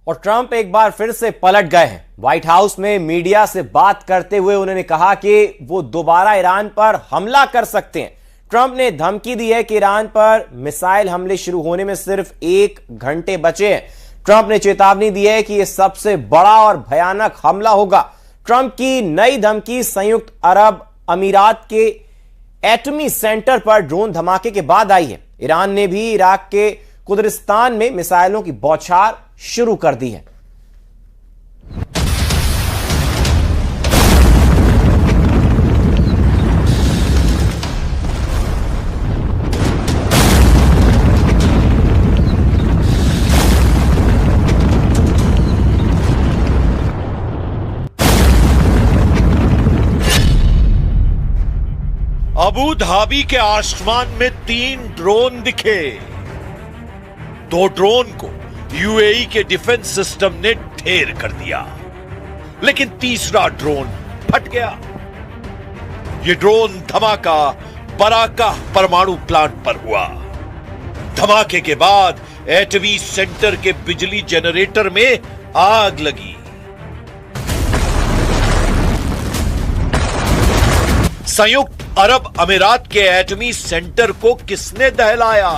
और ट्रंप एक बार फिर से पलट गए हैं। व्हाइट हाउस में मीडिया से बात करते हुए उन्होंने कहा कि वो दोबारा ईरान पर हमला कर सकते हैं। ट्रंप ने धमकी दी है कि ईरान पर मिसाइल हमले शुरू होने में सिर्फ 1 घंटे बचे हैं। ट्रंप ने चेतावनी दी है कि यह सबसे बड़ा और भयानक हमला होगा। ट्रंप की नई धमकी संयुक्त अरब अमीरात के एटमी सेंटर पर ड्रोन धमाके के बाद आई है। ईरान ने भी इराक के कुर्दिस्तान में मिसाइलों की बौछार शुरू कर दी है। अबू धाबी के आसमान में 3 ड्रोन दिखे। 2 ड्रोन को यूएई के डिफेंस सिस्टम ने ढेर कर दिया, लेकिन तीसरा ड्रोन फट गया। यह ड्रोन धमाका बराका परमाणु प्लांट पर हुआ। धमाके के बाद एटमी सेंटर के बिजली जनरेटर में आग लगी। संयुक्त अरब अमीरात के एटमी सेंटर को किसने दहलाया?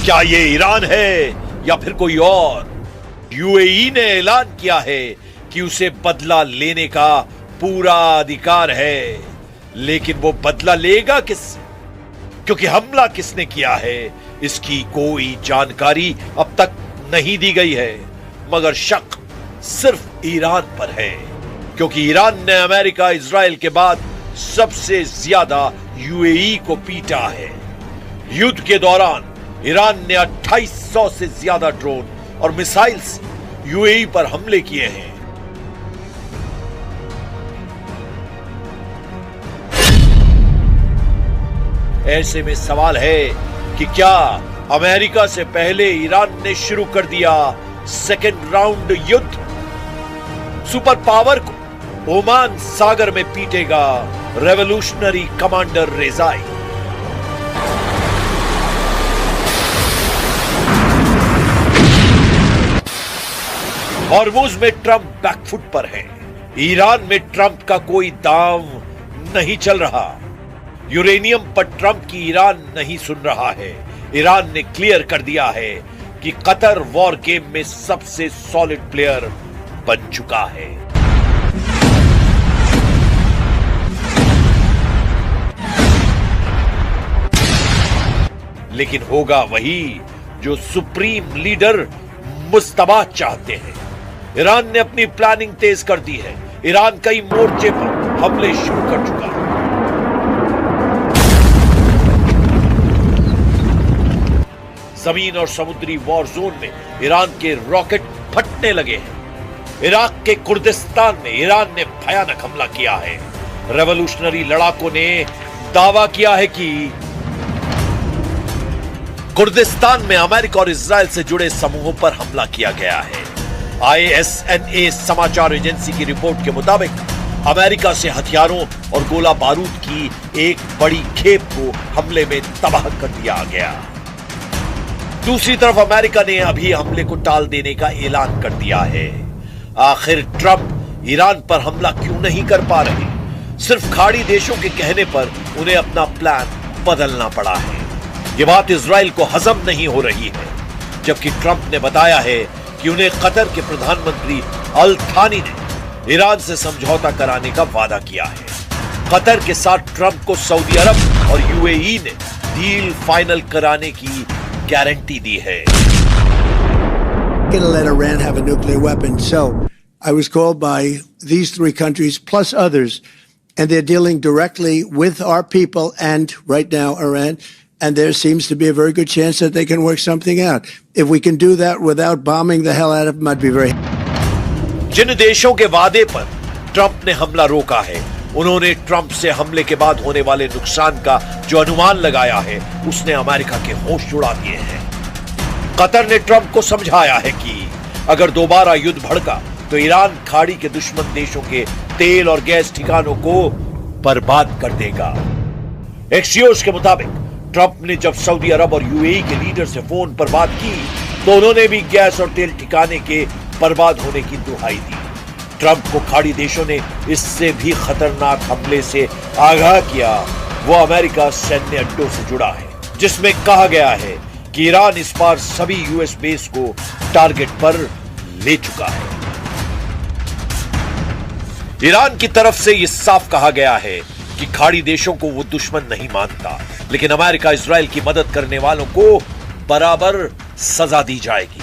क्या ये ईरान है या फिर कोई और? यूएई ने ऐलान किया है कि उसे बदला लेने का पूरा अधिकार है, लेकिन वो बदला लेगा किससे? क्योंकि हमला किसने किया है इसकी कोई जानकारी अब तक नहीं दी गई है, मगर शक सिर्फ ईरान पर है, क्योंकि ईरान ने अमेरिका इजराइल के बाद सबसे ज्यादा यूएई को पीटा है। युद्ध के दौरान ईरान ने 2800 से ज्यादा ड्रोन और मिसाइल से यूएई पर हमले किए हैं। ऐसे में सवाल है कि क्या अमेरिका से पहले ईरान ने शुरू कर दिया सेकेंड राउंड युद्ध? सुपर पावर को ओमान सागर में पीटेगा रेवोल्यूशनरी कमांडर रेजाई। हॉर्मुज में ट्रंप बैकफुट पर है। ईरान में ट्रंप का कोई दांव नहीं चल रहा। यूरेनियम पर ट्रंप की ईरान नहीं सुन रहा है। ईरान ने क्लियर कर दिया है कि कतर वॉर गेम में सबसे सॉलिड प्लेयर बन चुका है। लेकिन होगा वही जो सुप्रीम लीडर मुस्तबा चाहते हैं। ईरान ने अपनी प्लानिंग तेज कर दी है। ईरान कई मोर्चे पर हमले शुरू कर चुका है। जमीन और समुद्री वॉर जोन में ईरान के रॉकेट फटने लगे हैं। इराक के कुर्दिस्तान में ईरान ने भयानक हमला किया है। रेवोल्यूशनरी लड़ाकों ने दावा किया है कि कुर्दिस्तान में अमेरिका और इजराइल से जुड़े समूहों पर हमला किया गया है। ISNA समाचार एजेंसी की रिपोर्ट के मुताबिक अमेरिका से हथियारों और गोला बारूद की एक बड़ी खेप को हमले में तबाह कर दिया गया। दूसरी तरफ अमेरिका ने अभी हमले को टाल देने का ऐलान कर दिया है। आखिर ट्रंप ईरान पर हमला क्यों नहीं कर पा रहे? सिर्फ खाड़ी देशों के कहने पर उन्हें अपना प्लान बदलना पड़ा है। यह बात इजराइल को हजम नहीं हो रही है, जबकि ट्रंप ने बताया है कि उन्हें कतर के प्रधानमंत्री अल थानी ने ईरान से समझौता कराने का वादा किया है। कतर के साथ ट्रंप को सऊदी अरब और यूएई ने डील फाइनल कराने की गारंटी दी है। Gonna let Iran have a nuclear weapon. So I was called by these 3 countries plus others, and they're dealing directly with our people and right now Iran, and there seems to be a very good chance that they can work something out. If we can do that without bombing the hell out of them, I'd be very जिन देशों के वादे पर Trump ने हमला रोका है, उन्होंने Trump से हमले के बाद होने वाले नुकसान का जो अनुमान लगाया है, उसने अमेरिका के होश उड़ा दिए हैं। कतर ने ट्रंप को समझाया है कि अगर दोबारा युद्ध भड़का तो ईरान खाड़ी के दुश्मन देशों के तेल और गैस ठिकानों को बर्बाद कर देगा। एक्सियोस के मुताबिक ट्रंप ने जब सऊदी अरब और यूएई के लीडर से फोन पर बात की तो उन्होंने भी गैस और तेल ठिकाने के बर्बाद होने की दुहाई दी। ट्रंप को खाड़ी देशों ने इससे भी खतरनाक हमले से आगाह किया। वो अमेरिका सैन्य अड्डों से जुड़ा है, जिसमें कहा गया है कि ईरान इस बार सभी यूएस बेस को टारगेट पर ले चुका है। ईरान की तरफ से यह साफ कहा गया है कि खाड़ी देशों को वो दुश्मन नहीं मानता, लेकिन अमेरिका इजराइल की मदद करने वालों को बराबर सजा दी जाएगी।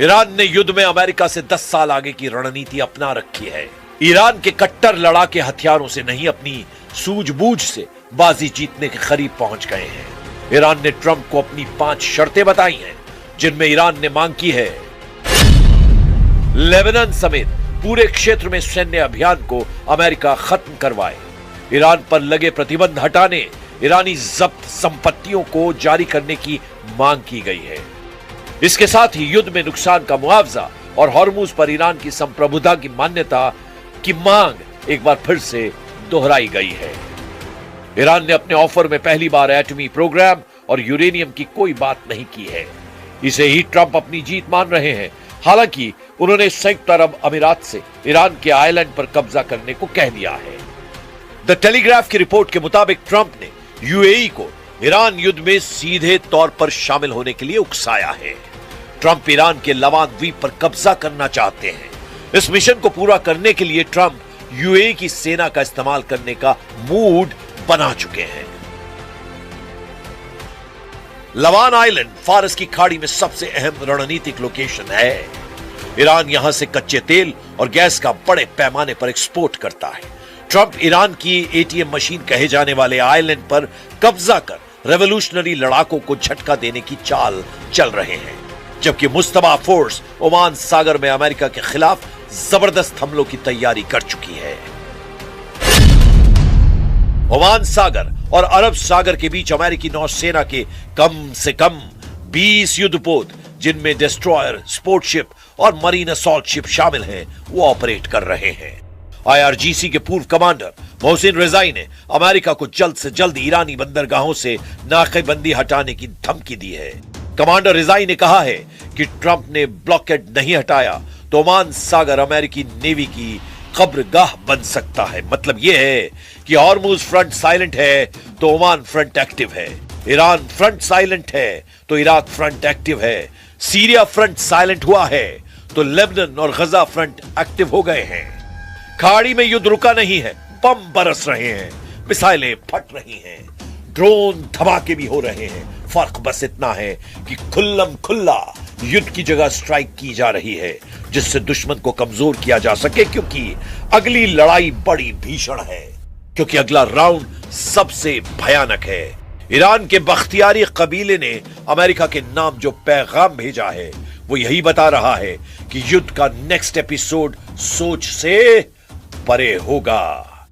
ईरान ने युद्ध में अमेरिका से 10 साल आगे की रणनीति अपना रखी है। ईरान के कट्टर लड़ाके हथियारों से नहीं, अपनी सूझबूझ से बाजी जीतने के करीब पहुंच गए हैं। ईरान ने ट्रंप को अपनी 5 शर्तें बताई हैं, जिनमें ईरान ने मांग की है लेबनान समेत पूरे क्षेत्र में सैन्य अभियान को अमेरिका खत्म करवाए, ईरान पर लगे प्रतिबंध हटाने, ईरानी जब्त संपत्तियों को जारी करने की मांग की गई है। इसके साथ ही युद्ध में नुकसान का मुआवजा और हॉर्मुज पर ईरान की संप्रभुता की मान्यता की मांग एक बार फिर से दोहराई गई है। ईरान ने अपने ऑफर में पहली बार एटमी प्रोग्राम और यूरेनियम की कोई बात नहीं की है। इसे ही ट्रंप अपनी जीत मान रहे हैं। हालांकि उन्होंने संयुक्त अरब अमीरात से ईरान के आइलैंड पर कब्जा करने को कह दिया है। द टेलीग्राफ की रिपोर्ट के मुताबिक ट्रंप ने यूएई को ईरान युद्ध में सीधे तौर पर शामिल होने के लिए उकसाया है। ट्रंप ईरान के लवान द्वीप पर कब्जा करना चाहते हैं। इस मिशन को पूरा करने के लिए ट्रंप यूएई की सेना का इस्तेमाल करने का मूड बना चुके हैं। लवान आइलैंड फारस की खाड़ी में सबसे अहम रणनीतिक लोकेशन है। ईरान यहां से कच्चे तेल और गैस का बड़े पैमाने पर एक्सपोर्ट करता है। ट्रंप ईरान की एटीएम मशीन कहे जाने वाले आइलैंड पर कब्जा कर रेवोल्यूशनरी लड़ाकों को झटका देने की चाल चल रहे हैं, जबकि मुस्तबा फोर्स ओमान सागर में अमेरिका के खिलाफ जबरदस्त हमलों की तैयारी कर चुकी है। ओमान सागर और अरब सागर के बीच अमेरिकी नौसेना के कम से कम 20 युद्धपोत, जिनमें डिस्ट्रॉयर, स्पोर्ट शिप और मरीन असॉल्ट शिप शामिल हैं, वो ऑपरेट कर रहे हैं। आईआरजीसी के पूर्व कमांडर मोहसिन रिजाई ने अमेरिका को जल्द से जल्द ईरानी बंदरगाहों से नाकेबंदी हटाने की धमकी दी है। कमांडर रिजाई ने कहा है कि ट्रंप ने ब्लॉकेड नहीं हटाया तो ओमान सागर अमेरिकी नेवी की कब्रगाह बन सकता है। मतलब यह है कि हॉर्मुज फ्रंट साइलेंट है तो ओमान फ्रंट एक्टिव है, ईरान फ्रंट साइलेंट है तो इराक फ्रंट एक्टिव है, सीरिया फ्रंट साइलेंट हुआ है तो लेबनान और गजा फ्रंट एक्टिव हो गए हैं। खाड़ी में युद्ध रुका नहीं है, बम बरस रहे हैं, मिसाइलें फट रही हैं, ड्रोन धमाके भी हो रहे हैं। फर्क बस इतना है कि खुल्लम खुल्ला युद्ध की जगह स्ट्राइक की जा रही है, जिससे दुश्मन को कमजोर किया जा सके, क्योंकि अगली लड़ाई बड़ी भीषण है, क्योंकि अगला राउंड सबसे भयानक है। ईरान के बख्तियारी कबीले ने अमेरिका के नाम जो पैगाम भेजा है, वो यही बता रहा है कि युद्ध का नेक्स्ट एपिसोड सोच से परे होगा।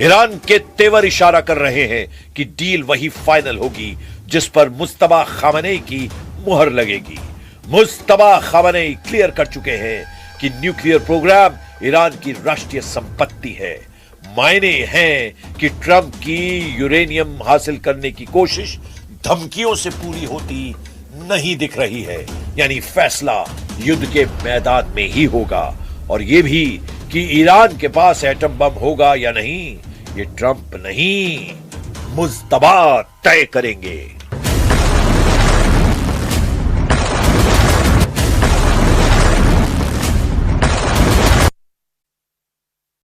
ईरान के तेवर इशारा कर रहे हैं कि डील वही फाइनल होगी जिस पर मुस्तबा खामनेई की मुहर लगेगी। मुस्तबा खामनेई क्लियर कर चुके हैं कि न्यूक्लियर प्रोग्राम ईरान की राष्ट्रीय संपत्ति है। मायने हैं कि ट्रंप की यूरेनियम हासिल करने की कोशिश धमकियों से पूरी होती नहीं दिख रही है, यानी फैसला युद्ध के मैदान में ही होगा। और यह भी कि ईरान के पास एटम बम होगा या नहीं, ये ट्रंप नहीं, मुस्तबा तय करेंगे।